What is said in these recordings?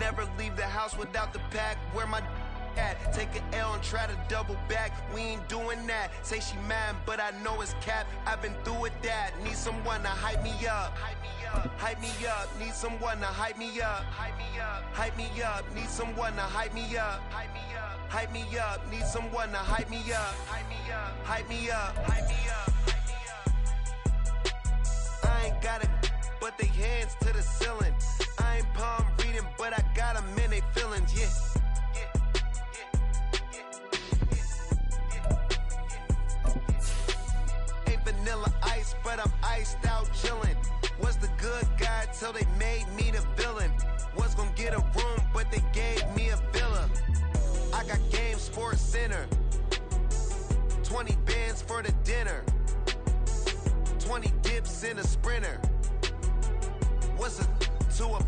never leave the house without the pack. Where my at? Take an L and try to double back. We ain't doing that. Say she mad, but I know it's cap. I've been through with that. Need someone to hype me up. Hype me up. Need someone to hype me up. Hype me up. Hype me up. Need someone to hype me up. Hype me up. Hype me up. Need someone to hype me up. Hype me up. Hype me up. Hype me up. I ain't got it, but they hands to the ceiling. I ain't palm reading, but I got them in they feelings. Yeah. Vanilla ice, but I'm iced out chillin'. Was the good guy till they made me the villain. Was gonna get a room, but they gave me a villa. I got game, Sports Center. 20 bands for the dinner. 20 dips in a sprinter. What's a two up?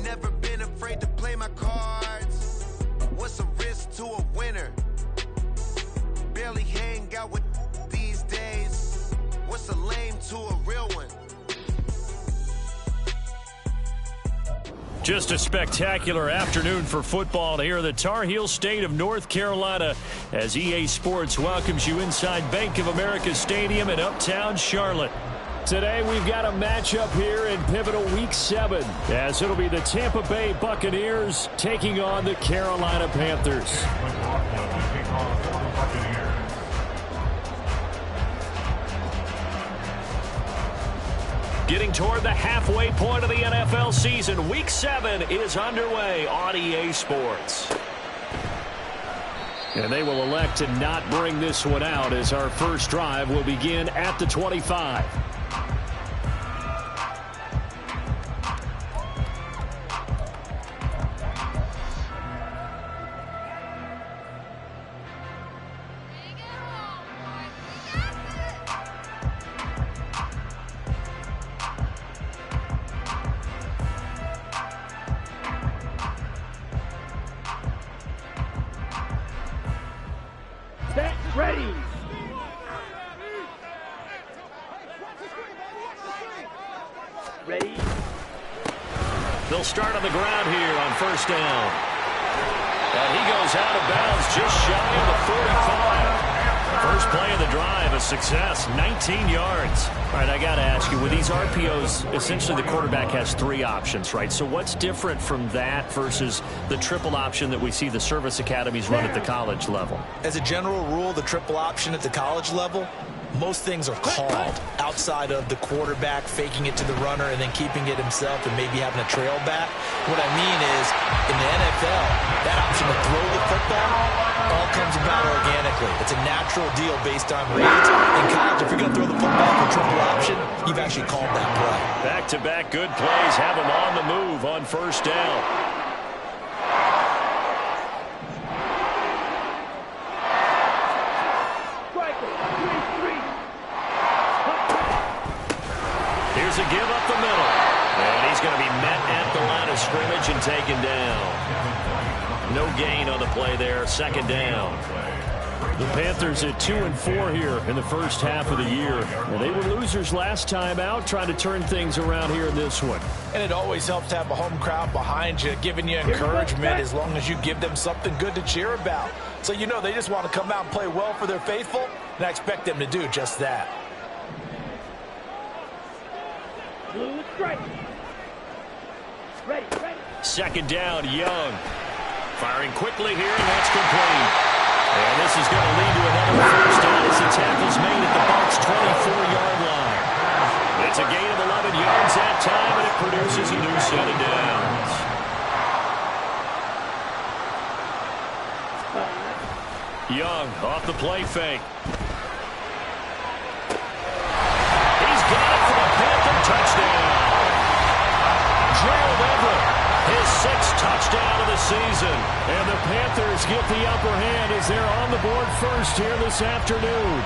Never been afraid to play my cards. What's a risk to a winner? Barely hang out with these days. What's a lame to a real one? Just a spectacular afternoon for football here in the Tar Heel state of North Carolina as EA Sports welcomes you inside Bank of America Stadium in uptown Charlotte. Today we've got a matchup here in pivotal Week 7 as it'll be the Tampa Bay Buccaneers taking on the Carolina Panthers. Getting toward the halfway point of the NFL season, Week 7 is underway on EA Sports. And they will elect to not bring this one out as our first drive will begin at the 25. Ready. Ready. They'll start on the ground here on first down. And he goes out of bounds just shy of the 45. First play of the drive, a success, 19 yards. All right, I got to ask you, with these RPOs, essentially the quarterback has 3 options, right? So what's different from that versus the triple option that we see the service academies run at the college level? As a general rule, the triple option at the college level, most things are called outside of the quarterback faking it to the runner and then keeping it himself and maybe having a trail back. What I mean is, in the NFL, that option to throw the football all comes about organically. It's a natural deal based on reads. In college, if you're going to throw the football for triple option, you've actually called that play. Back-to-back good plays have him on the move on first down. Here's a give up the middle. And he's going to be met at the line of scrimmage and taken down. No gain on the play there. Second down. The Panthers at 2-4 here in the first half of the year. And they were losers last time out, trying to turn things around here in this one. And it always helps to have a home crowd behind you, giving you encouragement as long as you give them something good to cheer about. So you know they just want to come out and play well for their faithful, and I expect them to do just that. Blue strike. Ready. Second down, Young. Firing quickly here, and that's complete. And this is going to lead to another first down as the tackle's made at the Bucs' 24-yard line. It's a gain of 11 yards that time, and it produces a new set of downs. Young off the play fake. He's got it for a Panther touchdown. Gerald Everett, his 6th touchdown of the season. And the Panthers get the upper hand as they're on the board first here this afternoon.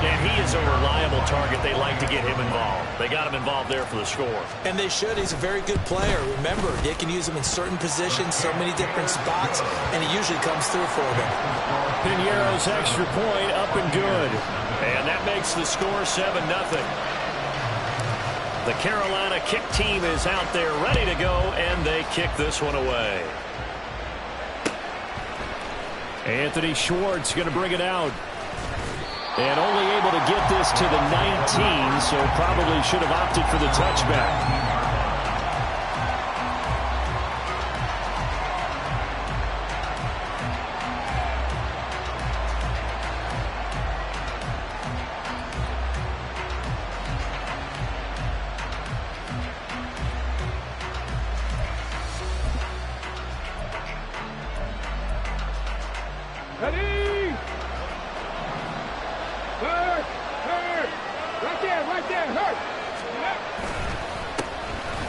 And he is a reliable target. They like to get him involved. They got him involved there for the score. And they should. He's a very good player. Remember, they can use him in certain positions, so many different spots, and he usually comes through for them. Piñeiro's extra point up and good. And that makes the score 7-0. The Carolina kick team is out there ready to go, and they kick this one away. Anthony Schwartz going to bring it out. And only able to get this to the 19, so probably should have opted for the touchback.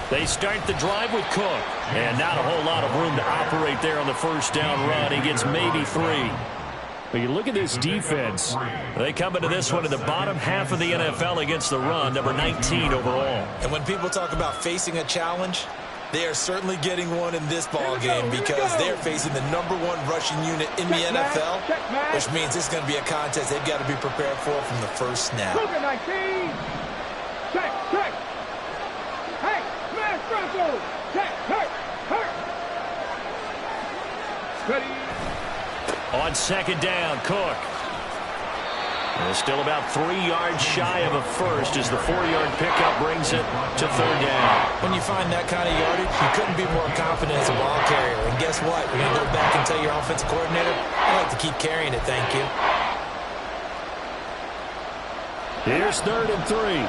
They start the drive with Cook. And not a whole lot of room to operate there on the first down run. He gets maybe 3. But you look at this defense. They come into this one in the bottom half of the NFL against the run, number 19 overall. And when people talk about facing a challenge, they are certainly getting one in this ball game because they're facing the #1 rushing unit in the NFL, which means it's going to be a contest they've got to be prepared for from the first snap. On second down, Cook. And still about 3 yards shy of a first as the 4-yard pickup brings it to third down. When you find that kind of yardage, you couldn't be more confident as a ball carrier. And guess what? You're going to go back and tell your offensive coordinator, I like to keep carrying it, thank you. Here's 3rd and 3.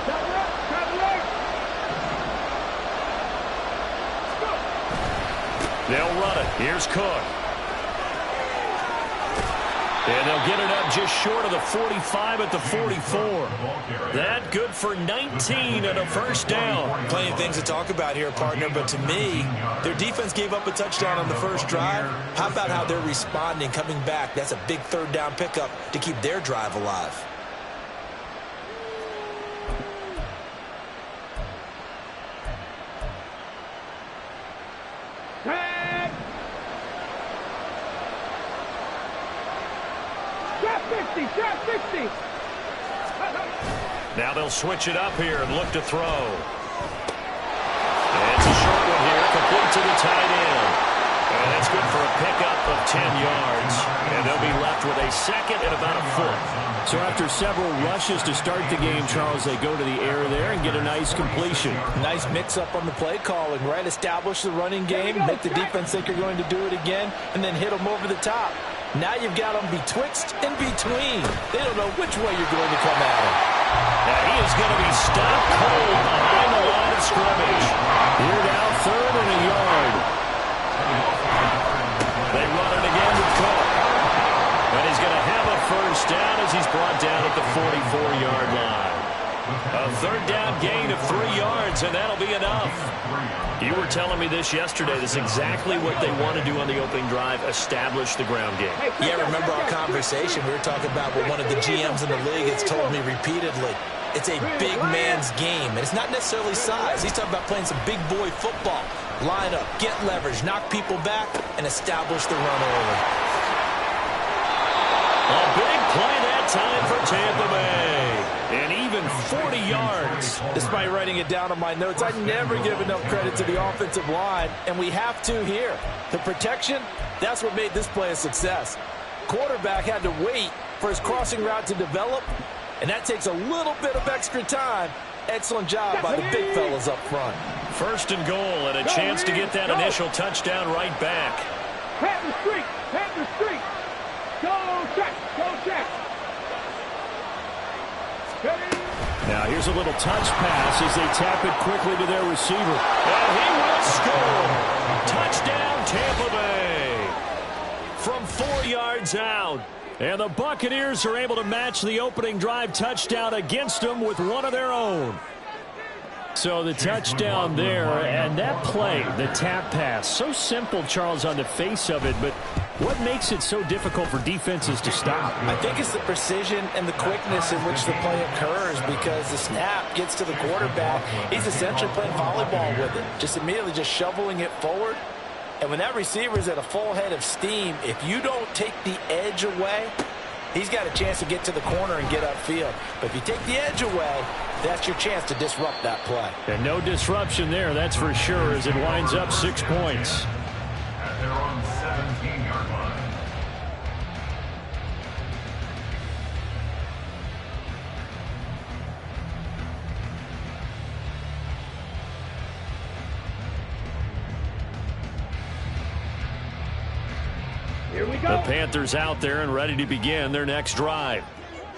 They'll run it. Here's Cook. And they'll get it up just short of the 45 at the 44. That good for 19 and a first down. Plenty of things to talk about here, partner, but to me, their defense gave up a touchdown on the first drive. How about how they're responding, coming back? That's a big 3rd down pickup to keep their drive alive. Now they'll switch it up here and look to throw. And it's a short one here, complete to the tight end. And that's good for a pickup of 10 yards. And they'll be left with a second and about a foot. So after several rushes to start the game, Charles, they go to the air there and get a nice completion. Nice mix-up on the play calling, right? Establish the running game, make the defense think you're going to do it again, and then hit them over the top. Now you've got them betwixt and between. They don't know which way you're going to come at them. Now he is going to be stopped cold behind the line of scrimmage. Here now, 3rd and a yard. They run it again with Cook. And he's going to have a first down as he's brought down at the 44-yard line. A 3rd down gain of 3 yards, and that'll be enough. You were telling me this yesterday. This is exactly what they want to do on the opening drive, establish the ground game. Yeah, remember our conversation. We were talking about what one of the GMs in the league has told me repeatedly. It's a big man's game, and it's not necessarily size. He's talking about playing some big boy football. Line up, get leverage, knock people back, and establish the run early. A big play that time for Tampa Bay. And even 40 yards. Despite writing it down on my notes, I never give enough credit to the offensive line, and we have to here. The protection, that's what made this play a success. Quarterback had to wait for his crossing route to develop, and that takes a little bit of extra time. Excellent job by the big fellas up front. 1st and goal, and a chance to get that initial touchdown right back. Panther streak, Panther streak. Go check, go check. Now here's a little touch pass as they tap it quickly to their receiver. And he will score. Touchdown, Tampa Bay. From 4 yards out. And the Buccaneers are able to match the opening drive touchdown against them with one of their own. So the touchdown there, and that play, the tap pass, so simple, Charles, on the face of it, but what makes it so difficult for defenses to stop? I think it's the precision and the quickness in which the play occurs because the snap gets to the quarterback. He's essentially playing volleyball with it, just immediately just shoveling it forward. And when that receiver is at a full head of steam, if you don't take the edge away, He's got a chance to get to the corner and get upfield. But if you take the edge away, that's your chance to disrupt that play. And no disruption there, that's for sure, as it winds up 6 points. At their own 17-yard line. Here we go. The Panthers out there and ready to begin their next drive.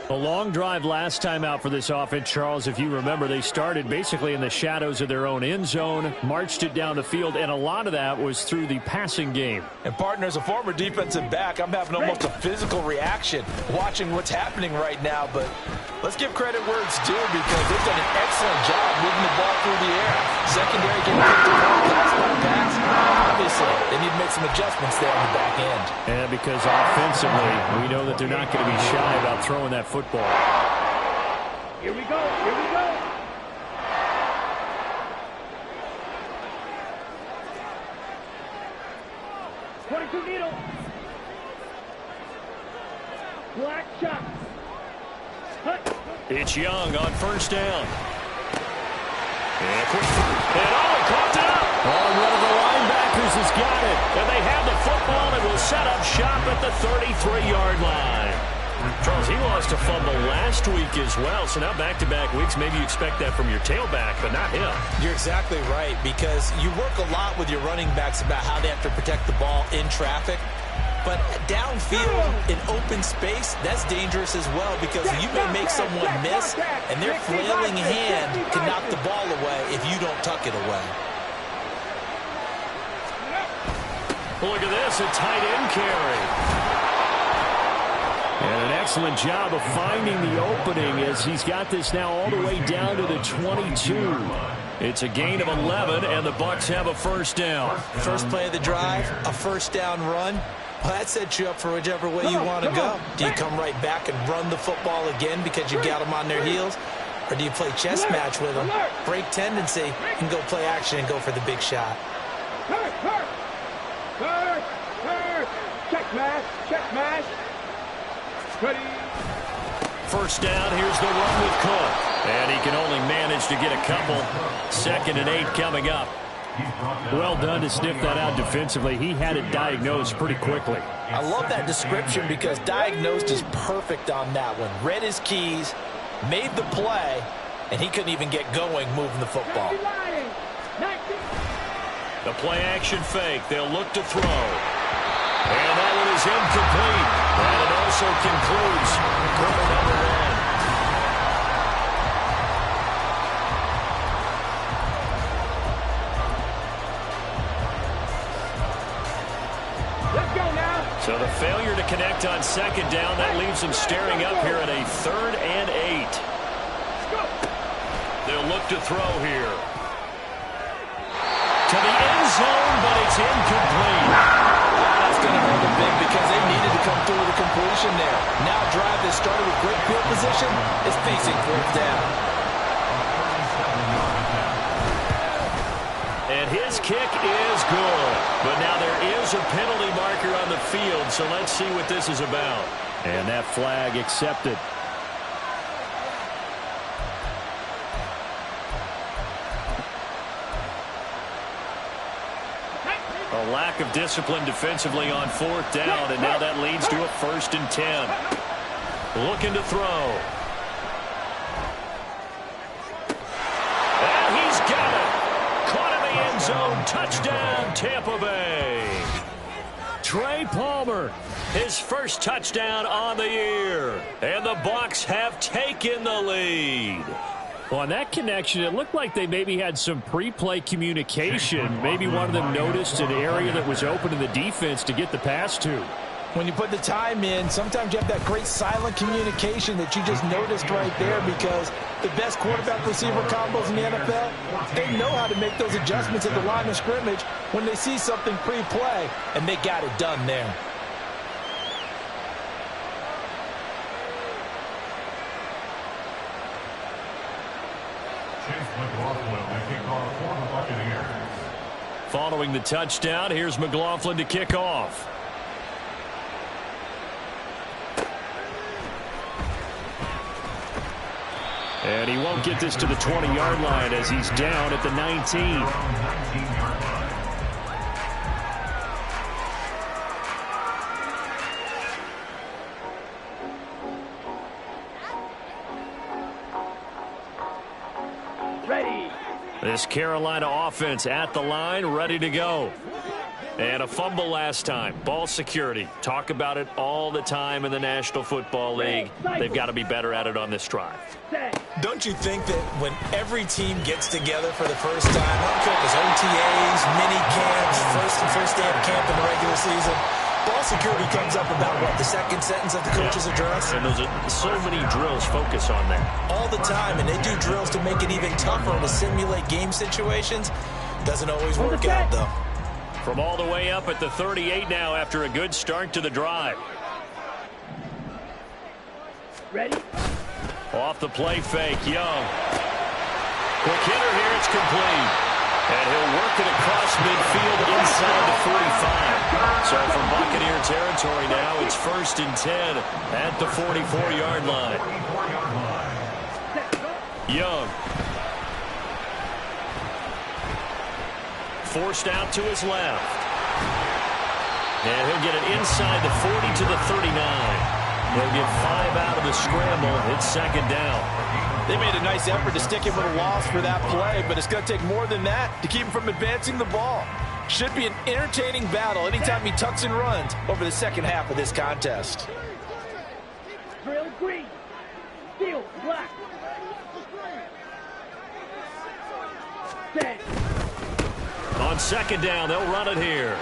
A long drive last time out for this offense, Charles. If you remember, they started basically in the shadows of their own end zone, marched it down the field, and a lot of that was through the passing game. And, partner, as a former defensive back, I'm having almost a physical reaction watching what's happening right now. But let's give credit where it's due because they've done an excellent job moving the ball through the air. Secondary getting picked apart, pass by pass. Obviously, they need to make some adjustments there on the back end. And because offensively, we know that they're not going to be shy about throwing that football. Here we go. Here we go. .22 needle. Black shot. Hut. It's Young on first down. And he caught it up. Oh, one of the linebackers has got it. And they have the football and will set up shop at the 33-yard line. Charles, he lost a fumble last week as well, so now back-to-back weeks, maybe you expect that from your tailback, but not him. You're exactly right, because you work a lot with your running backs about how they have to protect the ball in traffic. But downfield, in open space, that's dangerous as well, because you may make someone miss, and their flailing hand can knock the ball away if you don't tuck it away. Look at this, a tight end carry. And an excellent job of finding the opening as he's got this now all the way down to the 22. It's a gain of 11, and the Bucs have a first down. First play of the drive, a first down run. Well, that sets you up for whichever way you want to go. Do you come right back and run the football again because you got them on their heels? Or do you play chess match with them, break tendency, and go play action and go for the big shot? Check mash. Check mash. Ready. First down, here's the run with Cook. And he can only manage to get a couple. 2nd and 8 coming up. Well done to sniff that out defensively. He had it diagnosed pretty quickly. I love that description because diagnosed is perfect on that one. Read his keys, made the play, and he couldn't even get going moving the football. The play action fake. They'll look to throw. And that one is incomplete. And it also concludes quarter number 1. Let's go now. So the failure to connect on 2nd down, that leaves them staring up here at a 3rd and 8. They'll look to throw here. To the end zone, but it's incomplete. That's going to hurt them big because they needed to come through with a completion there. Now a drive that started with great field position is facing 4th down. And his kick is good. But now there is a penalty marker on the field, so let's see what this is about. And that flag accepted. A lack of discipline defensively on 4th down, and now that leads to a 1st and 10. Looking to throw. And he's got it. Caught in the end zone. Touchdown, Tampa Bay. Trey Palmer, his first touchdown on the year. And the Bucs have taken the lead. Well, on that connection, it looked like they maybe had some pre-play communication. Maybe one of them noticed an area that was open in the defense to get the pass to. When you put the time in, sometimes you have that great silent communication that you just noticed right there because the best quarterback-receiver combos in the NFL, they know how to make those adjustments at the line of scrimmage when they see something pre-play, and they got it done there. Following the touchdown, here's McLaughlin to kick off. And he won't get this to the 20-yard line as he's down at the 19. Ready. This Carolina offense at the line, ready to go. And a fumble last time. Ball security. Talk about it all the time in the National Football League. They've got to be better at it on this drive. Don't you think that when every team gets together for the first time, I don't care if it's OTAs, mini camps, first day of camp in the regular season, ball security comes up about what, the second sentence of the coach's address? And those are so many drills focus on that. All the time, and they do drills to make it even tougher to simulate game situations. Doesn't always work out, though. From all the way up at the 38 now after a good start to the drive. Ready. Off the play fake, Young. Quick hitter here, it's complete. And he'll work it across midfield inside the 45. So from Buccaneer territory now, it's 1st and 10 at the 44-yard line. Young. Forced out to his left. And he'll get it inside the 40 to the 39. They'll get 5 out of the scramble. It's 2nd down. They made a nice effort to stick him with a loss for that play, but it's going to take more than that to keep him from advancing the ball. Should be an entertaining battle anytime he tucks and runs over the second half of this contest. Drill green. Steel black. Set. On 2nd down, they'll run it here.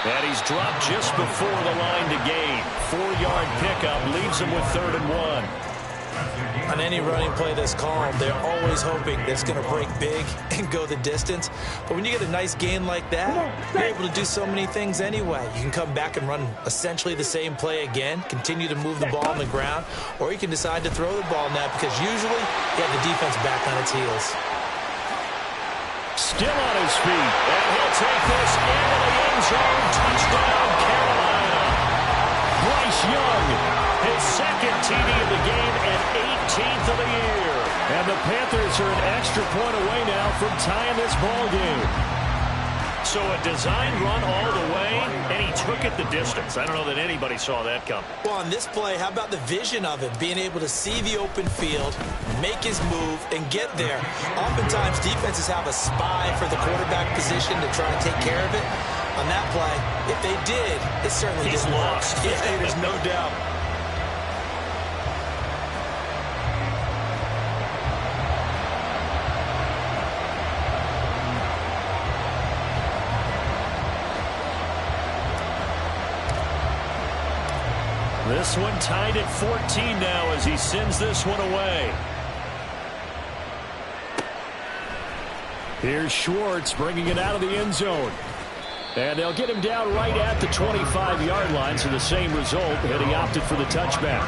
And he's dropped just before the line to gain. 4-yard pickup leaves him with 3rd and 1. On any running play that's called, they're always hoping that it's going to break big and go the distance. But when you get a nice gain like that, you're able to do so many things anyway. You can come back and run essentially the same play again, continue to move the ball on the ground, or you can decide to throw the ball now because usually you have the defense back on its heels. Still on his feet, and he'll take this into the end zone. Touchdown, Carolina. Bryce Young, his 2nd TD of the game and 18th of the year. And the Panthers are an extra point away now from tying this ball game. So a design run all the way, and he took it the distance. I don't know that anybody saw that coming. Well, on this play, how about the vision of him, being able to see the open field, make his move, and get there. Oftentimes, defenses have a spy for the quarterback position to try and take care of it. On that play, if they did, it certainly He's didn't work. lost. Yeah, there's no doubt. This one tied at 14 now as he sends this one away. Here's Schwartz bringing it out of the end zone. And they'll get him down right at the 25-yard line, so the same result, and he opted for the touchback.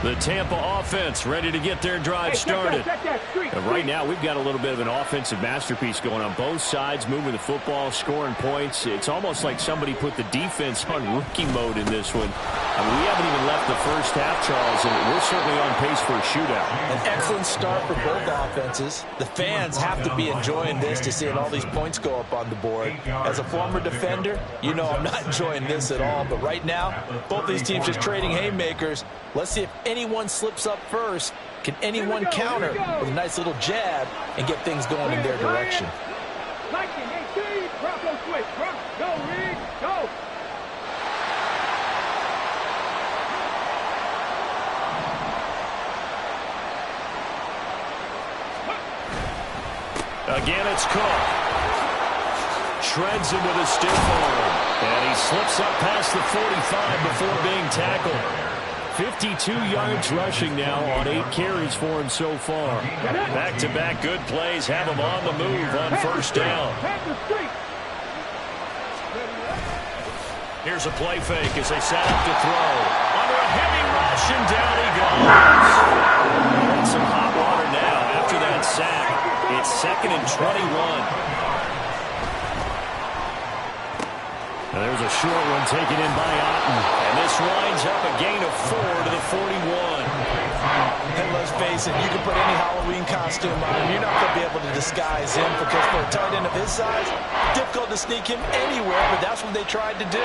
The Tampa offense ready to get their drive started. And right now, we've got a little bit of an offensive masterpiece going on both sides, moving the football, scoring points. It's almost like somebody put the defense on rookie mode in this one. I mean, we haven't even left the first half, Charles, and we're certainly on pace for a shootout. An excellent start for both offenses. The fans have to be enjoying this to seeing all these points go up on the board. As a former defender, you know I'm not enjoying this at all. But right now, both these teams just trading haymakers. Let's see if anyone slips up first. Can anyone counter with a nice little jab and get things going in their direction? Bronco switch. Go, Reed. Go. Again, it's Cook. Shreds him with a stiff arm. And he slips up past the 45 before being tackled. 52 yards rushing now on 8 carries for him so far. Back-to-back good plays have him on the move on first down. Here's a play fake as they set up to throw. Under a heavy rush, and down he goes. And some hot water now after that sack. It's 2nd and 21. And there's a short one taken in by Otten. And this winds up a gain of 4 to the 41. And let's face it, you can put any Halloween costume on him. You're not going to be able to disguise him because for a tight end of his size, difficult to sneak him anywhere, but that's what they tried to do.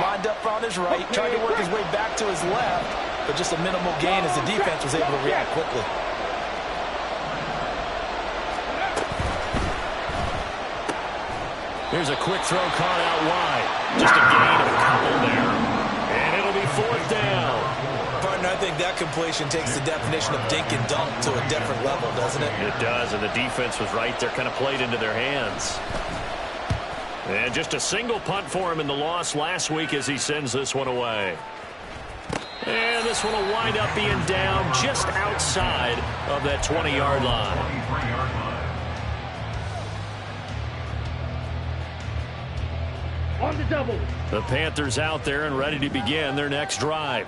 Lined up on his right, tried to work his way back to his left, but just a minimal gain as the defense was able to react quickly. Here's a quick throw caught out wide. Just a gain of a couple there. And it'll be 4th down. Partner, I think that completion takes the definition of dink and dunk to a different level, doesn't it? It does, and the defense was right there, kind of played into their hands. And just a single punt for him in the loss last week as he sends this one away. And this one will wind up being down just outside of that 20-yard line. On the double. The Panthers out there and ready to begin their next drive.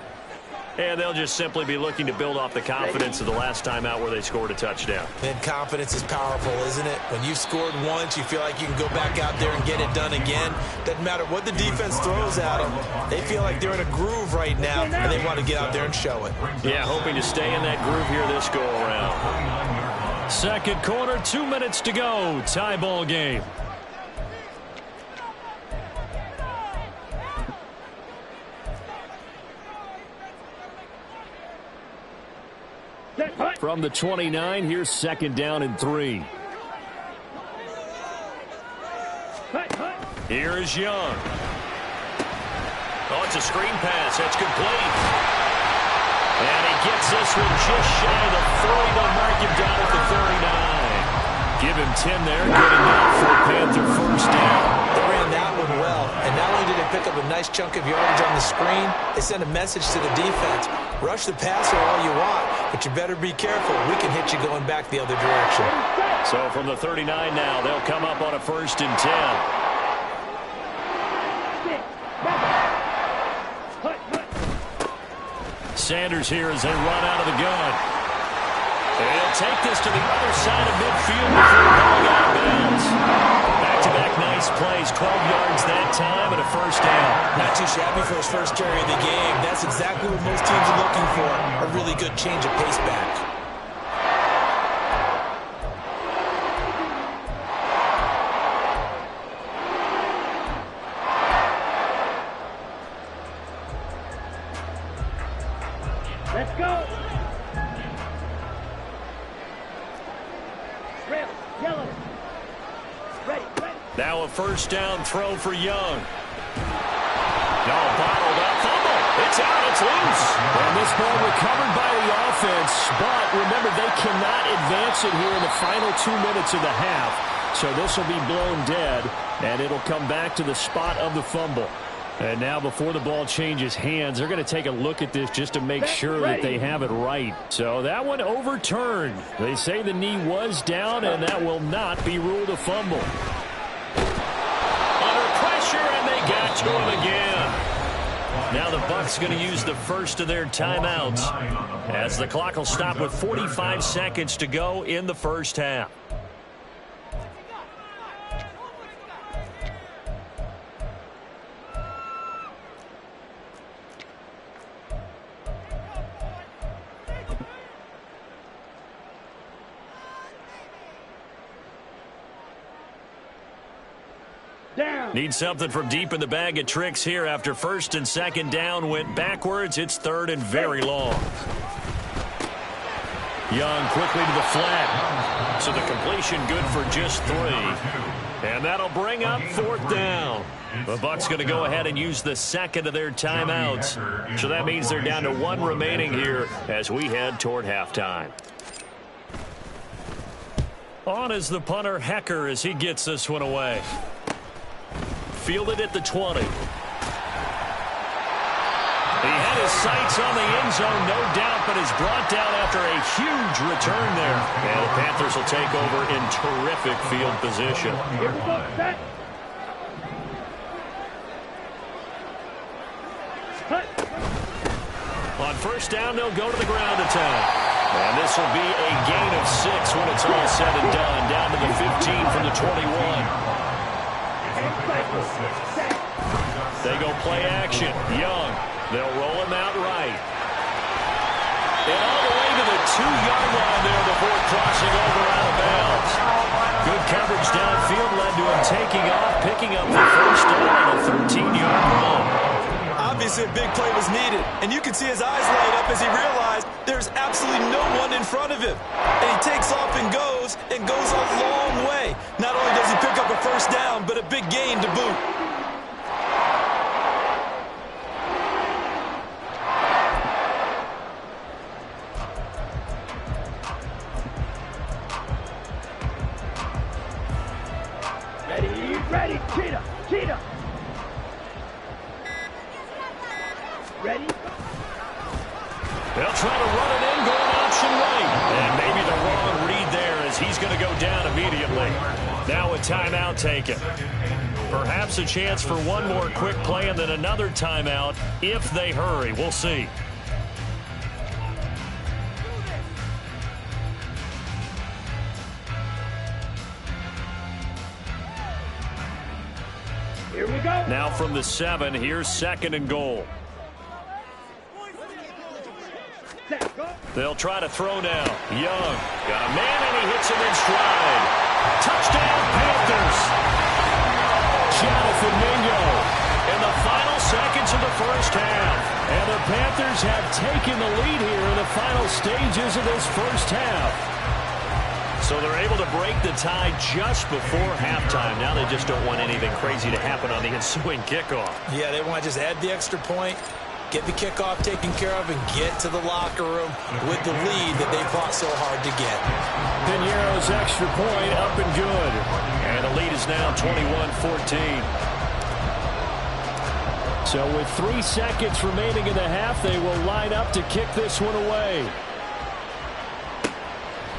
And they'll just simply be looking to build off the confidence of the last time out where they scored a touchdown. And confidence is powerful, isn't it? When you've scored once, you feel like you can go back out there and get it done again. Doesn't matter what the defense throws at them. They feel like they're in a groove right now, and they want to get out there and show it. Yeah, hoping to stay in that groove here this go-around. Second quarter, 2 minutes to go. Tie ball game. From the 29, here's 2nd down and 3. Here is Young. Oh, it's a screen pass. That's complete. And he gets this one just shy of the 40. They'll mark him down at the 39. Give him 10 there. Good enough for a Panther 1st down. They ran that one well, and not only did they pick up a nice chunk of yardage on the screen, they sent a message to the defense. Rush the passer all you want, but you better be careful. We can hit you going back the other direction. So from the 39 now, they'll come up on a 1st and 10. Sanders here as they run out of the gun. They'll take this to the other side of midfield before going out of bounds. Back-to-back nice plays, 12 yards that time and a 1st down. Not too shabby for his first carry of the game. That's exactly what most teams are looking for, a really good change of pace back. Let's go. Red, yellow. Ready. Now a 1st down throw for Young. No, bottled up. Fumble. It's out. It's loose. And this ball recovered by the offense. But remember, they cannot advance it here in the final 2 minutes of the half. So this will be blown dead, and it'll come back to the spot of the fumble. And now before the ball changes hands, they're going to take a look at this just to make sure that they have it right. So that one overturned. They say the knee was down, and that will not be ruled a fumble. Under pressure, and they got to him again. Now the Bucs going to use the first of their timeouts as the clock will stop with 45 seconds to go in the 1st half. Need something from deep in the bag of tricks here after 1st and 2nd down went backwards. It's 3rd and very long. Young quickly to the flat. So the completion good for just 3. And that'll bring up 4th down. The Bucs going to go ahead and use the 2nd of their timeouts. So that means they're down to 1 remaining here as we head toward halftime. On is the punter Hecker as he gets this one away. Fielded at the 20. He had his sights on the end zone, no doubt, but is brought down after a huge return there. And the Panthers will take over in terrific field position. Here we go, set. On 1st down, they'll go to the ground attack. And this will be a gain of 6 when it's all said and done. Down to the 15 from the 21. play action. Young. They'll roll him out right. And all the way to the 2-yard line there before crossing over out of bounds. Good coverage downfield led to him taking off, picking up the first down on a 13-yard run. Obviously, a big play was needed, and you can see his eyes light up as he realized there's absolutely no one in front of him. And he takes off and goes a long way. Not only does he pick up a first down, but a big gain to boot. Ready, cheetah, cheetah. Ready? They'll try to run it in, going option right. And maybe the wrong read there as he's going to go down immediately. Now a timeout taken. Perhaps a chance for one more quick play and then another timeout if they hurry. We'll see. Here we go. Now from the 7, here's 2nd and goal. They'll try to throw now. Young got a man and he hits him in stride. Touchdown Panthers. Jonathan Mingo in the final seconds of the first half. And the Panthers have taken the lead here in the final stages of this first half. So they're able to break the tie just before halftime. Now they just don't want anything crazy to happen on the ensuing kickoff. Yeah, they want to just add the extra point, get the kickoff taken care of, and get to the locker room with the lead that they fought so hard to get. Piñeiro's extra point up and good. And the lead is now 21-14. So with 3 seconds remaining in the half, they will line up to kick this one away.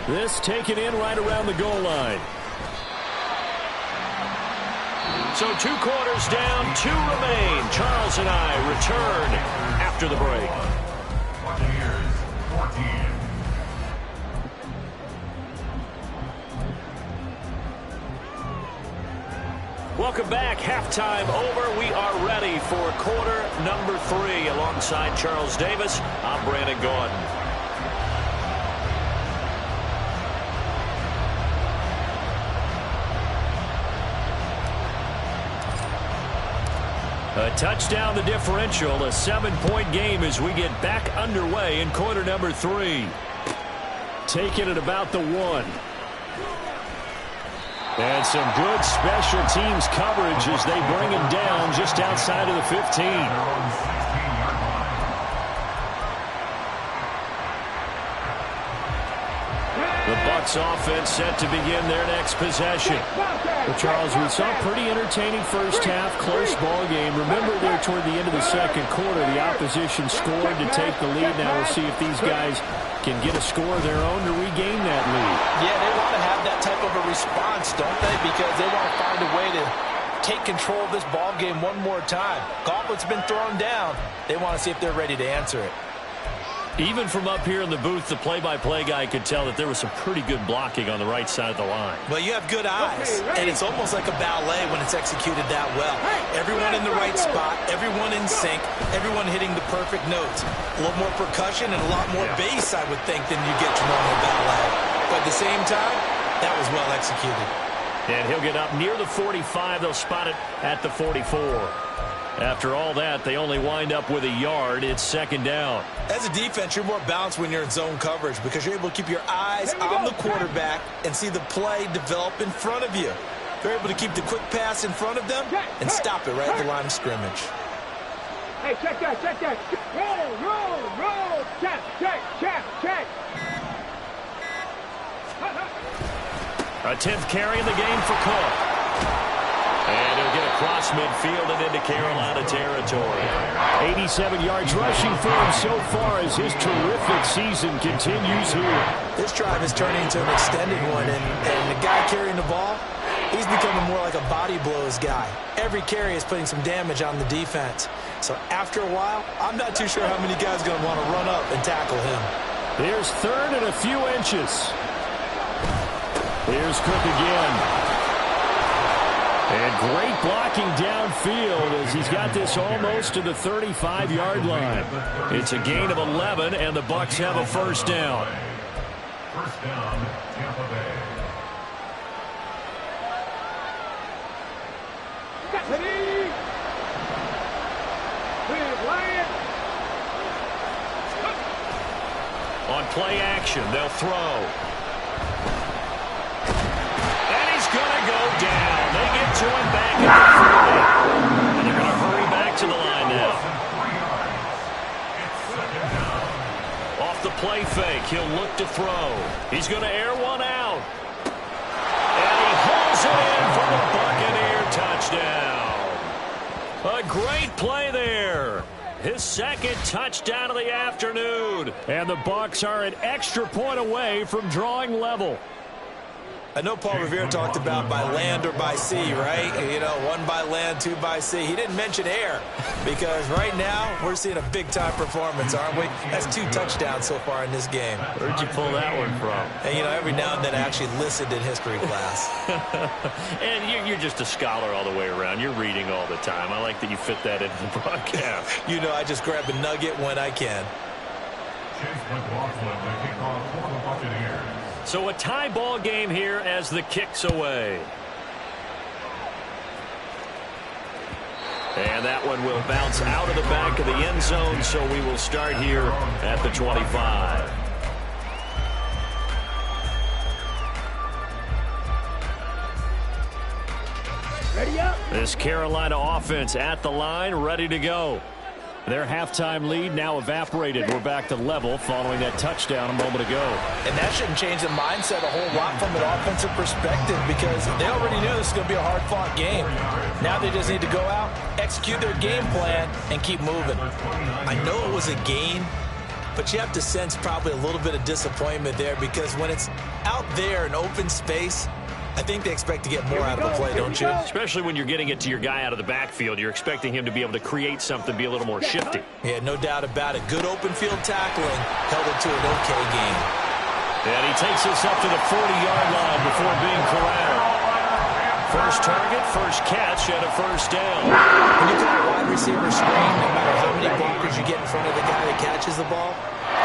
This taken in right around the goal line. So 2 quarters down, 2 remain. Charles and I return after the break. Welcome back. Halftime over. We are ready for quarter number 3. Alongside Charles Davis, I'm Brandon Gordon. A touchdown the differential, a 7-point game as we get back underway in quarter number 3. Taking it about the 1. And some good special teams coverage as they bring him down just outside of the 15. The Bucs offense set to begin their next possession. Well, Charles, we saw a pretty entertaining first half, close ball game. Remember there toward the end of the second quarter, the opposition scored to take the lead. Now we'll see if these guys can get a score of their own to regain that lead. Yeah, they want to have that type of a response, don't they? Because they want to find a way to take control of this ball game one more time. Gauntlet's been thrown down. They want to see if they're ready to answer it. Even from up here in the booth, the play-by-play guy could tell that there was some pretty good blocking on the right side of the line. Well, you have good eyes, and it's almost like a ballet when it's executed that well. Everyone in the right spot, everyone in sync, everyone hitting the perfect notes. A little more percussion and a lot more bass, I would think, than you get from normal ballet. But at the same time, that was well executed. And he'll get up near the 45. They'll spot it at the 44. After all that, they only wind up with a yard. It's 2nd down. As a defense, you're more balanced when you're in zone coverage because you're able to keep your eyes on the quarterback and see the play develop in front of you. You're able to keep the quick pass in front of them and stop it right at the line of scrimmage. Hey, check that, check that. Roll. Check. A 10th carry in the game for Cook. And he'll get across midfield and into Carolina territory. 87 yards rushing for him so far as his terrific season continues here. This drive is turning into an extended one, and the guy carrying the ball, he's becoming more like a body blows guy. Every carry is putting some damage on the defense. So after a while, I'm not too sure how many guys are going to want to run up and tackle him. Here's 3rd and a few inches. Here's Cook again. And great blocking downfield as he's got this almost to the 35-yard line. It's a gain of 11, and the Bucs have a first down. First down, Tampa Bay. Ready? On play action, they'll throw. And he's going to go down. They get to him back at the 40. And they're going to hurry back to the line now. Off the play fake, he'll look to throw. He's going to air one out. And he hauls it in for the Buccaneer touchdown. A great play there. His second touchdown of the afternoon. And the Bucs are an extra point away from drawing level. I know Paul Revere talked about by land or by sea, right? You know, one by land, two by sea. He didn't mention air because right now we're seeing a big-time performance, aren't we? That's 2 touchdowns so far in this game. Where'd you pull that one from? And, you know, every now and then I actually listened in history class. And you're just a scholar all the way around. You're reading all the time. I like that you fit that into the broadcast. You know, I just grab a nugget when I can. Chase McLaughlin, the kickoff for the Buccaneers. So a tie ball game here as the kick's away. And that one will bounce out of the back of the end zone, so we will start here at the 25. Ready up. This Carolina offense at the line, ready to go. Their halftime lead now evaporated. We're back to level following that touchdown a moment ago. And that shouldn't change the mindset a whole lot from an offensive perspective because they already knew this was going to be a hard-fought game. Now they just need to go out, execute their game plan, and keep moving. I know it was a gain, but you have to sense probably a little bit of disappointment there because when it's out there in open space, I think they expect to get more out of the play, don't you? Especially when you're getting it to your guy out of the backfield. You're expecting him to be able to create something, be a little more shifty. Yeah, no doubt about it. Good open field tackling held it to an okay game. And he takes us up to the 40-yard line before being corralled. First target, first catch, and a first down. When you call a wide receiver screen, no matter how many blockers you get in front of the guy that catches the ball,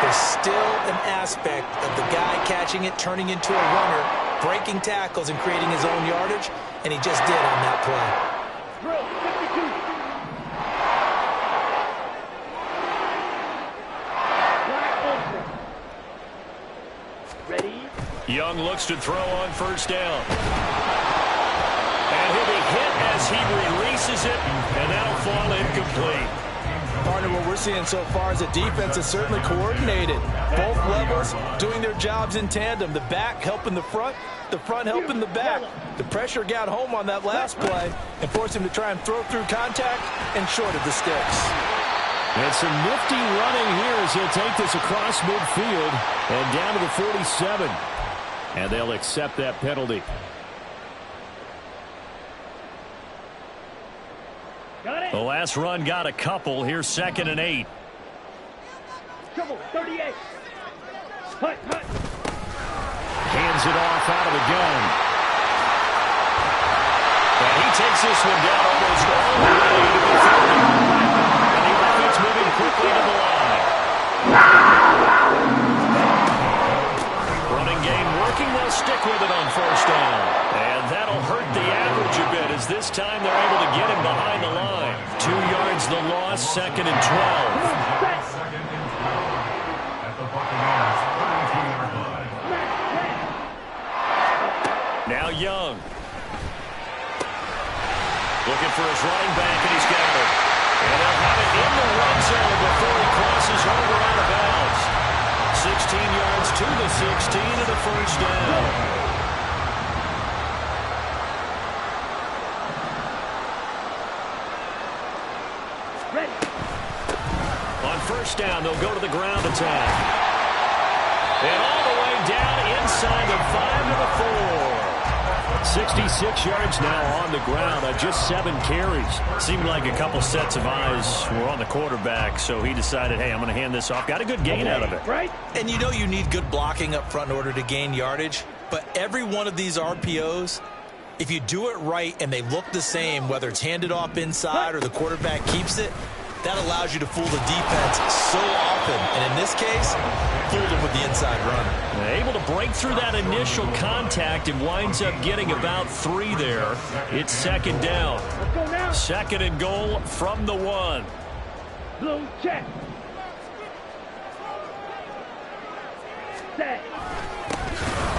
there's still an aspect of the guy catching it, turning into a runner, breaking tackles and creating his own yardage, and he just did on that play. Drill 52. Ready? Young looks to throw on first down. And he'll be hit as he releases it, and that'll fall incomplete. Partner, what we're seeing so far is the defense is certainly coordinated. Both levels doing their jobs in tandem. The back helping the front helping the back. The pressure got home on that last play and forced him to try and throw through contact and short of the sticks. And some nifty running here as he'll take this across midfield and down to the 47. And they'll accept that penalty. The last run got a couple. Here's 2nd and 8. Trouble 38. Hut. Hands it off out of the gun. And he takes this one down almost all the way to the 30. And the offense moving quickly to the line. Running game working. They'll stick with it on first down. And that'll hurt the average a bit as this time they're able to get him behind the line. 2 yards the loss, 2nd and 12. Second and 12 at the Buccaneers 32-yard line. Now Young. Looking for his running back, and he's got it. And they'll have it in the red zone before he crosses over out of bounds. 16 yards to the 16 and a first down. On first down, they'll go to the ground attack. And all the way down inside the 5 to the 4. 66 yards now on the ground on just 7 carries. Seemed like a couple sets of eyes were on the quarterback, so he decided, hey, I'm going to hand this off. Got a good gain out of it. Right? And you know you need good blocking up front in order to gain yardage, but every one of these RPOs If you do it right and they look the same, whether it's handed off inside or the quarterback keeps it, that allows you to fool the defense so often. And in this case, fooled them with the inside runner. Able to break through that initial contact and winds up getting about 3 there. It's second down. Second and goal from the 1. Blue check. Set.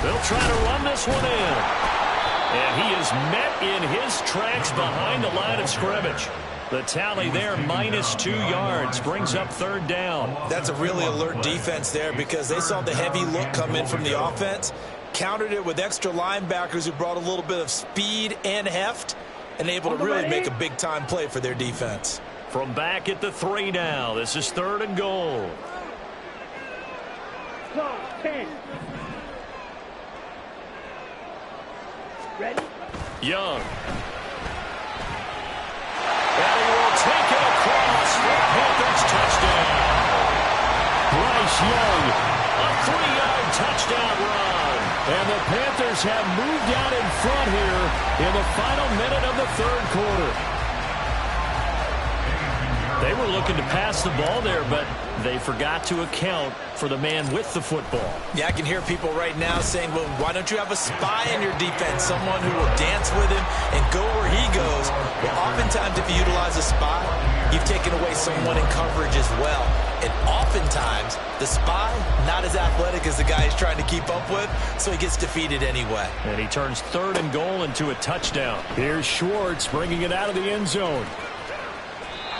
They'll try to run this one in. And he is met in his tracks behind the line of scrimmage. The tally there, -2 yards, brings up third down. That's a really alert defense there because they saw the heavy look come in from the offense, countered it with extra linebackers who brought a little bit of speed and heft, and able to really make a big-time play for their defense. From back at the 3 now, this is third and goal. 10. Ready? Young. And he will take it across for a Panthers touchdown. Bryce Young, a 3-yard touchdown run. And the Panthers have moved out in front here in the final minute of the third quarter. They were looking to pass the ball there, but they forgot to account for the man with the football. Yeah, I can hear people right now saying, well, why don't you have a spy in your defense, someone who will dance with him and go where he goes? Well, oftentimes if you utilize a spy, you've taken away someone in coverage as well. And oftentimes, the spy, not as athletic as the guy he's trying to keep up with, so he gets defeated anyway. And he turns third and goal into a touchdown. Here's Schwartz bringing it out of the end zone.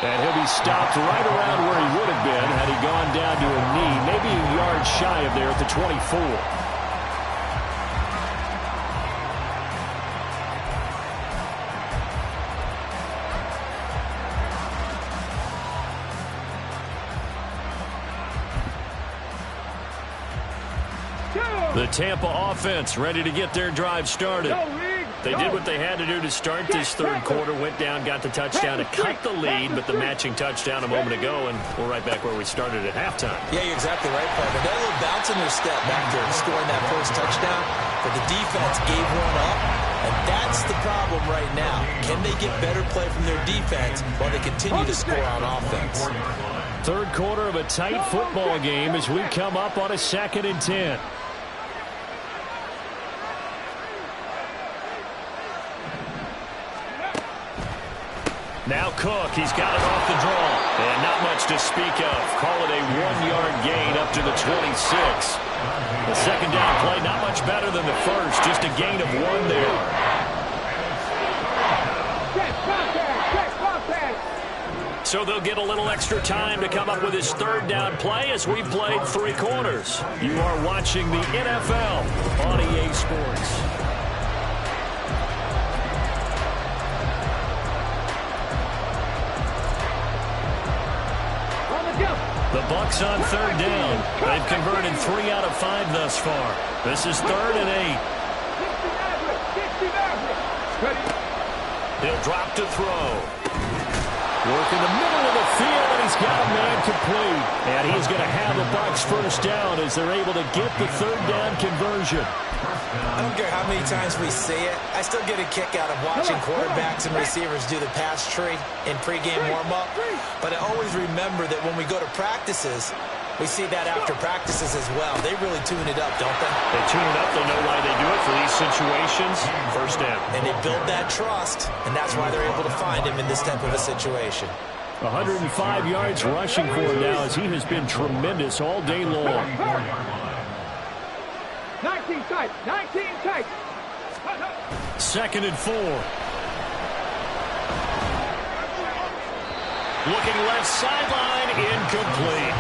And he'll be stopped right around where he would have been had he gone down to a knee, maybe a yard shy of there at the 24. The Tampa offense ready to get their drive started. They did what they had to do to start this third quarter, went down, got the touchdown to cut the lead, but the matching touchdown a moment ago, and we're right back where we started at halftime. Yeah, you're exactly right, Parker. They're a little bounce in their step back there, scoring that first touchdown, but the defense gave one up, and that's the problem right now. Can they get better play from their defense while they continue to score on offense? Third quarter of a tight football game as we come up on a 2nd and 10. Now Cook, he's got it off the draw. And not much to speak of. Call it a 1-yard gain up to the 26. The second down play, not much better than the first. Just a gain of 1 there. So they'll get a little extra time to come up with his third down play as we played 3 quarters. You are watching the NFL on EA Sports. The Bucs on third down. They've converted 3 out of 5 thus far. This is 3rd and 8. He'll drop to throw. Work in the middle of the field, and he's got a man complete. And he's going to have the Bucs first down as they're able to get the third down conversion. I don't care how many times we see it. I still get a kick out of watching quarterbacks and receivers do the pass tree in pregame warm-up. But I always remember that when we go to practices, we see that after practices as well. They really tune it up, don't they? They tune it up. They know why they do it for these situations. First down. And they build that trust, and that's why they're able to find him in this type of a situation. 105 yards rushing for him now as he has been tremendous all day long. 19 tight. 19 tight. 2nd and 4. Looking left sideline, incomplete.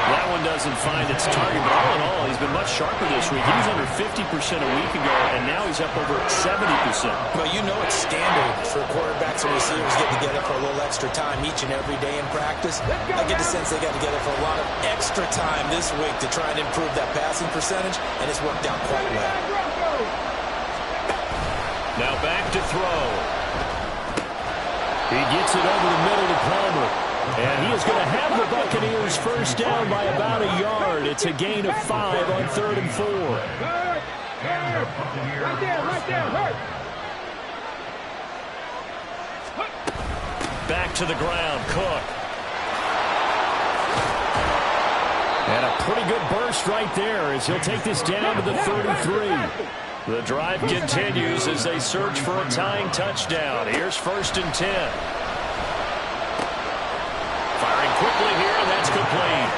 That one doesn't find its target, but all in all, he's been much sharper this week. He was under 50% a week ago, and now he's up over 70%. Well, you know it's standard for quarterbacks and receivers get together for a little extra time each and every day in practice. I get the sense they got together for a lot of extra time this week to try and improve that passing percentage, and it's worked out quite well. Now back to throw. He gets it over the middle to Palmer. And he is going to have the Buccaneers first down by about a yard. It's a gain of 5 on 3rd and 4. Right there, right there, hurt. to the ground. Cook. And a pretty good burst right there as he'll take this down to the 33. The drive continues as they search for a tying touchdown. Here's 1st and 10. Firing quickly here, and that's complete.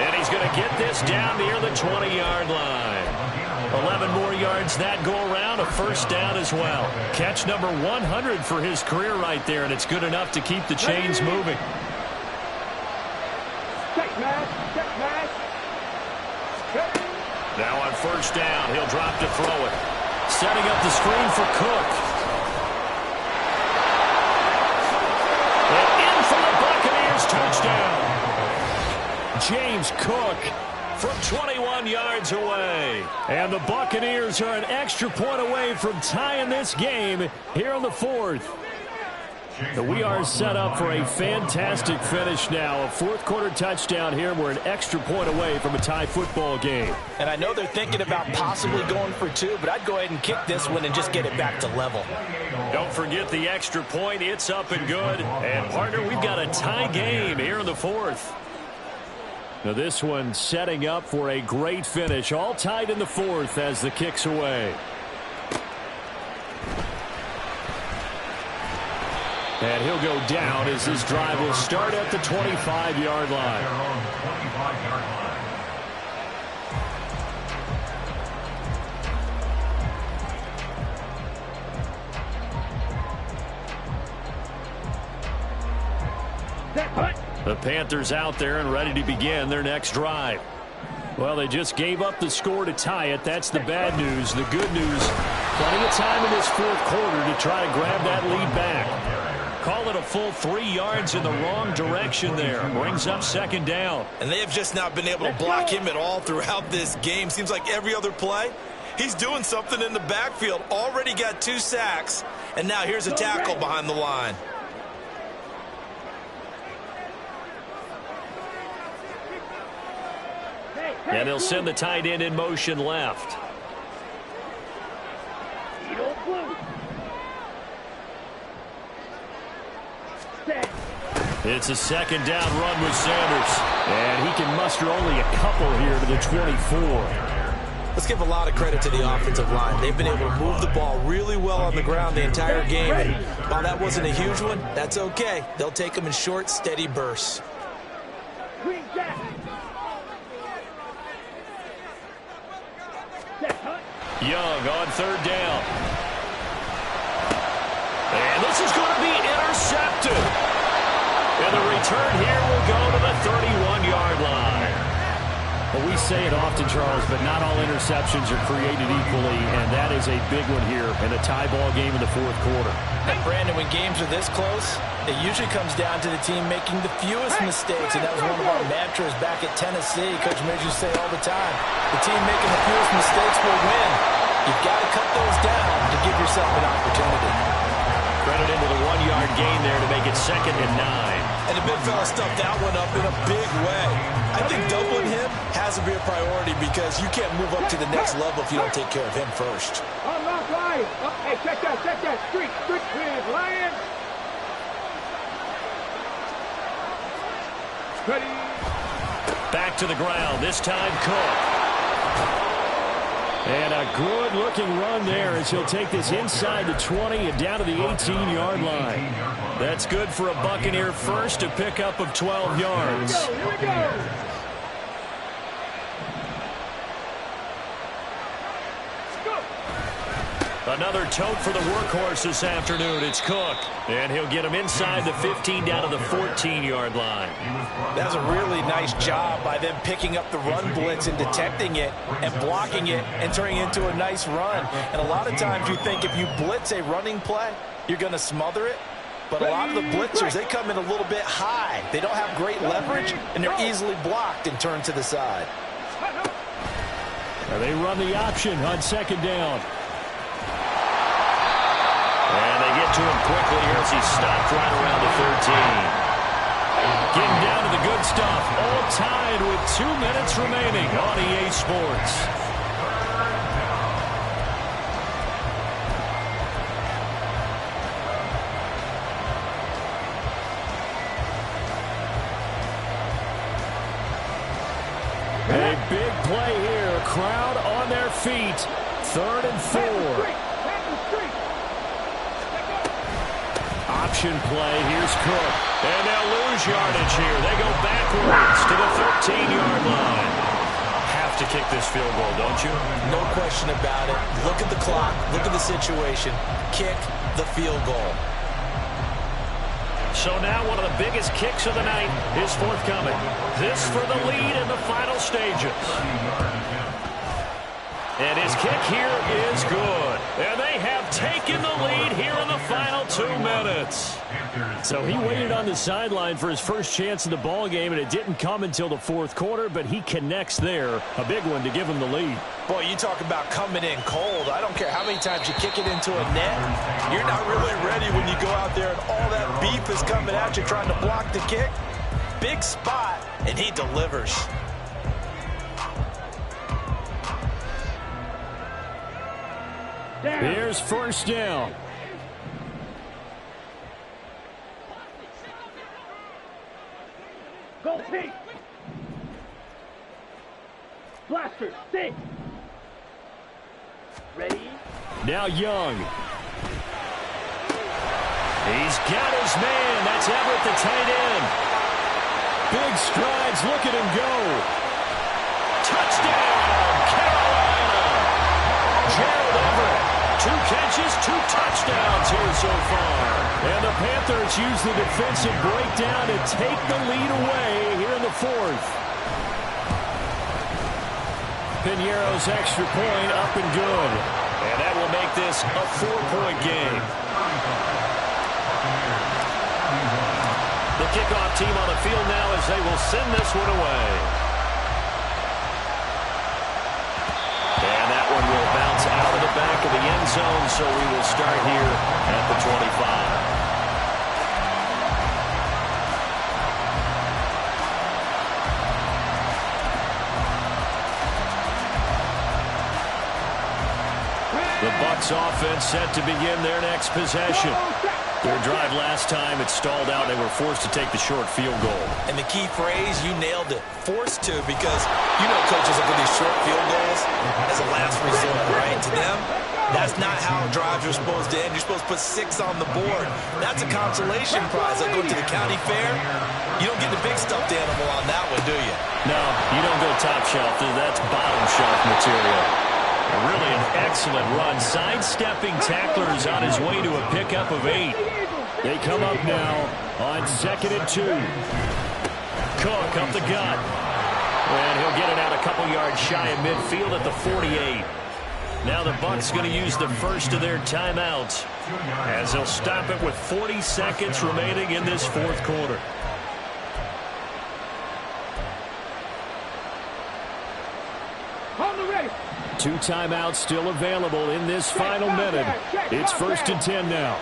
And he's going to get this down near the 20-yard line. 11 more yards that go around, a 1st down as well. Catch number 100 for his career right there, and it's good enough to keep the chains moving. Now on 1st down, he'll drop to throw it. Setting up the screen for Cook. And in for the Buccaneers touchdown. James Cook from 21 yards away. And the Buccaneers are an extra point away from tying this game here on the 4th. We are set up for a fantastic finish now. A 4th quarter touchdown here. We're an extra point away from a tie football game. And I know they're thinking about possibly going for 2, but I'd go ahead and kick this one and just get it back to level. Don't forget the extra point. It's up and good. And, partner, we've got a tie game here in the 4th. Now this one setting up for a great finish. All tied in the 4th as the kick's away. And he'll go down as this drive will start at the 25-yard line. The Panthers out there and ready to begin their next drive. Well, they just gave up the score to tie it. That's the bad news. The good news, plenty of time in this 4th quarter to try to grab that lead back. Call it a full 3 yards in the wrong direction there. Brings up 2nd down. And they have just not been able to block him at all throughout this game. Seems like every other play, he's doing something in the backfield. Already got 2 sacks, and now here's a tackle behind the line. And they'll send the tight end in motion left. It's a 2nd down run with Sanders. And he can muster only a couple here to the 24. Let's give a lot of credit to the offensive line. They've been able to move the ball really well on the ground the entire game. And while that wasn't a huge one, that's okay. They'll take them in short, steady bursts. Young on 3rd down. And this is going to be intercepted. And the return here will go to the 31-yard line. Well, we say it often, Charles, but not all interceptions are created equally, and that is a big one here in a tie ball game in the 4th quarter. And, Brandon, when games are this close, it usually comes down to the team making the fewest mistakes, and that was one of our mantras back at Tennessee. Coach Midge used to say all the time, the team making the fewest mistakes will win. You've got to cut those down to give yourself an opportunity. Credit into the 1-yard gain there to make it 2nd and 9. And the big fella stuffed that one up in a big way. I think doubling him has to be a priority because you can't move up to the next level if you don't take care of him first. Unlock Lion. Hey, check that. Street, please, Lion. Ready. Back to the ground. This time Cook. And a good-looking run there as he'll take this inside the 20 and down to the 18-yard line. That's good for a Buccaneer first to pick up of 12 yards. Here we go. Another tote for the workhorse this afternoon. It's Cook. And he'll get him inside the 15 down to the 14-yard line. That's a really nice job by them picking up the run blitz and detecting it and blocking it and turning it into a nice run. And a lot of times you think if you blitz a running play, you're going to smother it. But a lot of the blitzers, they come in a little bit high. They don't have great leverage, and they're easily blocked and turned to the side. Now they run the option on 2nd down. And they get to him quickly here as he's stopped right around the 13. Getting down to the good stuff. All tied with 2 minutes remaining on EA Sports. A big play here. Crowd on their feet. 3rd and 4. Option play. Here's Cook. And they'll lose yardage here. They go backwards to the 13-yard line. Have to kick this field goal, don't you? No question about it. Look at the clock. Look at the situation. Kick the field goal. So now one of the biggest kicks of the night is forthcoming. This for the lead in the final stages. And his kick here is good. And they have taken the lead here in the final 2 minutes. So he waited on the sideline for his first chance in the ball game, and it didn't come until the 4th quarter, but he connects there. A big one to give him the lead. Boy, you talk about coming in cold. I don't care how many times you kick it into a net. You're not really ready when you go out there and all that beef is coming at you trying to block the kick. Big spot, and he delivers. Here's 1st down. Go Pete! Blaster, stay! Ready? Now Young. He's got his man. That's Everett, the tight end. Big strides. Look at him go. Touchdown, Carolina. Gerald Everett. 2 catches, 2 touchdowns here so far. And the Panthers use the defensive breakdown to take the lead away here in the 4th. Piñeiro's extra point up and good. And that will make this a 4-point game. The kickoff team on the field now as they will send this one away. And that one will bounce out of the back of the end zone, so we will start here at the 25. The Bucs offense set to begin their next possession. Their drive last time, it stalled out. They were forced to take the short field goal. And the key phrase, you nailed it. Forced to, because you know coaches look at these short field goals as a last resort, right? To them, that's not how drives are supposed to end. You're supposed to put 6 on the board. That's a consolation prize. Like going to the county fair, you don't get the big stuffed animal on that one, do you? No, you don't go top shelf. That's bottom shelf material. Really an excellent run. Sidestepping tacklers on his way to a pickup of 8. They come up now on 2nd and 2. Cook up the gut. And he'll get it out a couple yards shy of midfield at the 48. Now the Bucs going to use the first of their timeouts as they'll stop it with 40 seconds remaining in this 4th quarter. On the ready! 2 timeouts still available in this final minute. It's 1st and 10 now.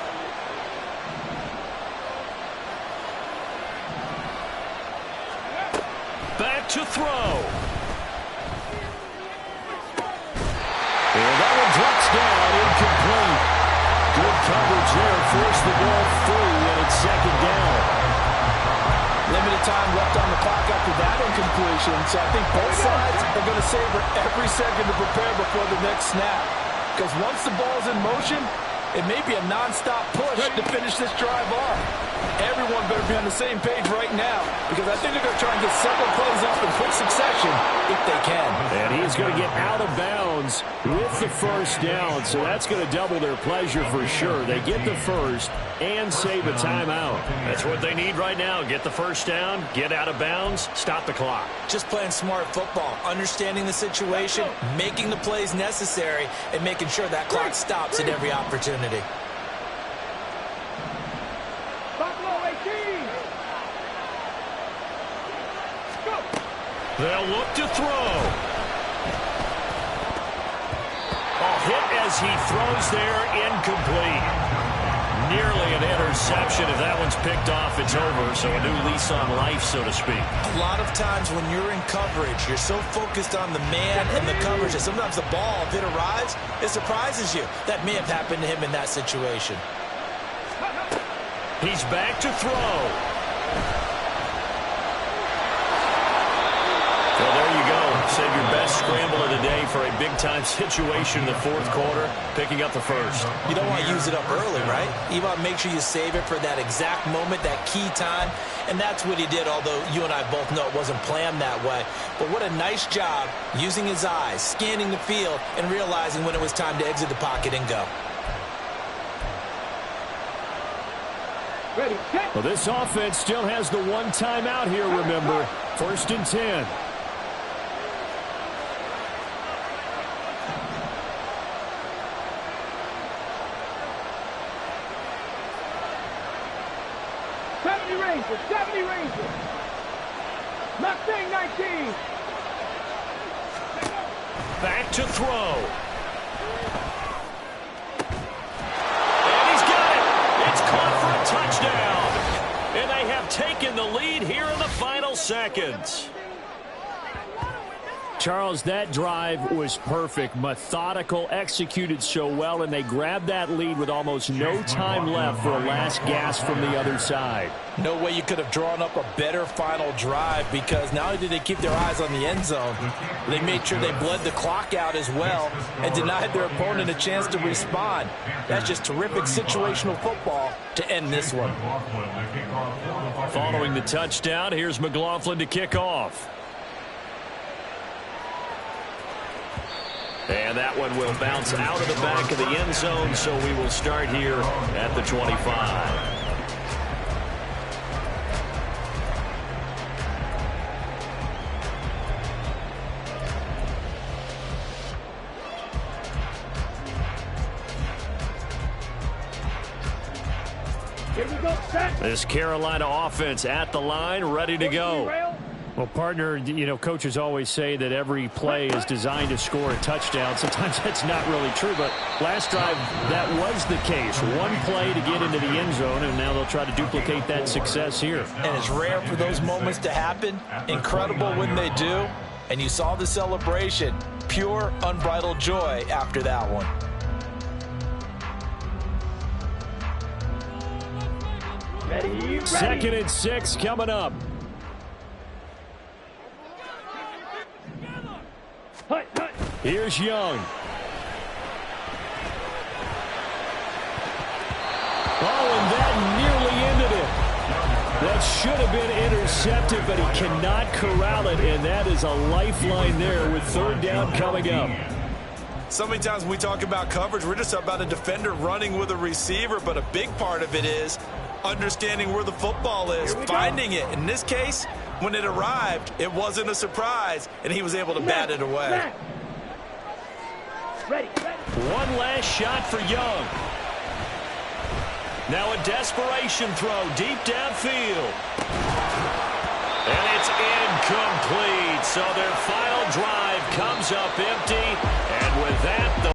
Back to throw. And that one drops down, incomplete. Good coverage there, forced the ball free, and it's 2nd down. Limited time left on the clock after that incompletion, so I think both sides are going to savor every second to prepare before the next snap. Because once the ball's in motion, it may be a non-stop push to finish this drive off. Everyone better be on the same page right now, because I think they're going to try and get several plays up in quick succession if they can. And he's going to get out of bounds with the 1st down, so that's going to double their pleasure for sure. They get the first and save a timeout. That's what they need right now. Get the 1st down, get out of bounds, stop the clock. Just playing smart football, understanding the situation, making the plays necessary, and making sure that clock stops at every opportunity. They'll look to throw. A hit as he throws there, incomplete. Nearly an interception. If that one's picked off, it's over. So a new lease on life, so to speak. A lot of times when you're in coverage, you're so focused on the man and the coverage that sometimes the ball, if it arrives, it surprises you. That may have happened to him in that situation. He's back to throw. Well, there you go. Best scramble of the day for a big-time situation in the fourth quarter, picking up the first. You don't want to use it up early, right? You want to make sure you save it for that exact moment, that key time, and that's what he did, although you and I both know it wasn't planned that way. But what a nice job using his eyes, scanning the field, and realizing when it was time to exit the pocket and go. Ready, set. Well, this offense still has the one timeout here, remember. 1st and 10. Rangers, 70 Rangers. Mustang 19. Back to throw. And he's got it. It's caught for a touchdown. And they have taken the lead here in the final seconds. Charles, that drive was perfect, methodical, executed so well, and they grabbed that lead with almost no time left for a last gasp from the other side. No way you could have drawn up a better final drive, because not only did they keep their eyes on the end zone, they made sure they bled the clock out as well and denied their opponent a chance to respond. That's just terrific situational football to end this one. Following the touchdown, here's McLaughlin to kick off. And that one will bounce out of the back of the end zone, so we will start here at the 25. Here we go, set. This Carolina offense at the line, ready to go. Well, partner, you know, coaches always say that every play is designed to score a touchdown. Sometimes that's not really true, but last drive, that was the case. One play to get into the end zone, and now they'll try to duplicate that success here. And it's rare for those moments to happen. Incredible when they do. And you saw the celebration. Pure, unbridled joy after that one. Ready, ready. 2nd and 6 coming up. Hut, hut. Here's Young. Oh, and that nearly ended it. That should have been intercepted, but he cannot corral it, and that is a lifeline there with 3rd down coming up. So many times when we talk about coverage, we're just about a defender running with a receiver, but a big part of it is understanding where the football is, finding it. In this case, when it arrived, it wasn't a surprise, and he was able to bat it away. Ready, ready. One last shot for Young. Now a desperation throw deep downfield. And it's incomplete. So their final drive comes up empty. And with that, the